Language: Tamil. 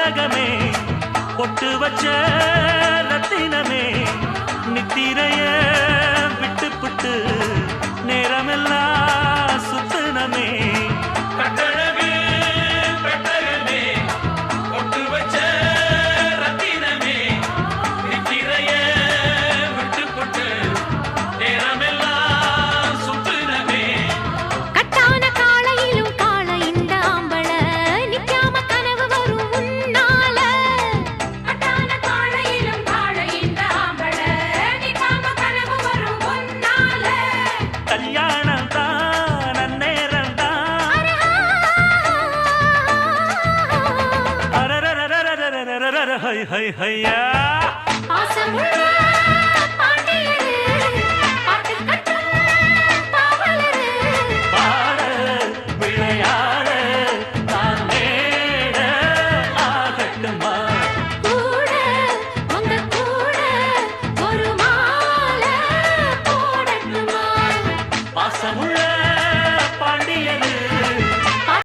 பெட்டகமே பொட்டு வச்ச ரத்தினமே நித்திரைய விட்டு புட்டு நேரமெல்லாம் சுத்தனமே கட்டழகு பெட்டகமே பொட்டு வச்ச ரத்தினமே நித்திரைய விட்டு புட்டு நேரமெல்லாம் சுத்தனமே கட்டான காளையிலும் காள இந்த ஆம்பள நிக்காம கனவு வரும் உன்னால கட்டான காளையிலும் காள இந்த ஆம்பள நிக்காம கனவு வரும் உன்னால கல்யாணம் தான் அந்நேரம் தான் அரரரரரரரரரரர ஹை ஹை ஹையா பாசமுள்ள பாண்டியரே பாட்டு கட்டும் பாவலரே பாட விளையாட நான் மேட ஆகட்டுமா கூட உங்க கூட ஒரு மாலை போடட்டுமா பாசமுள்ள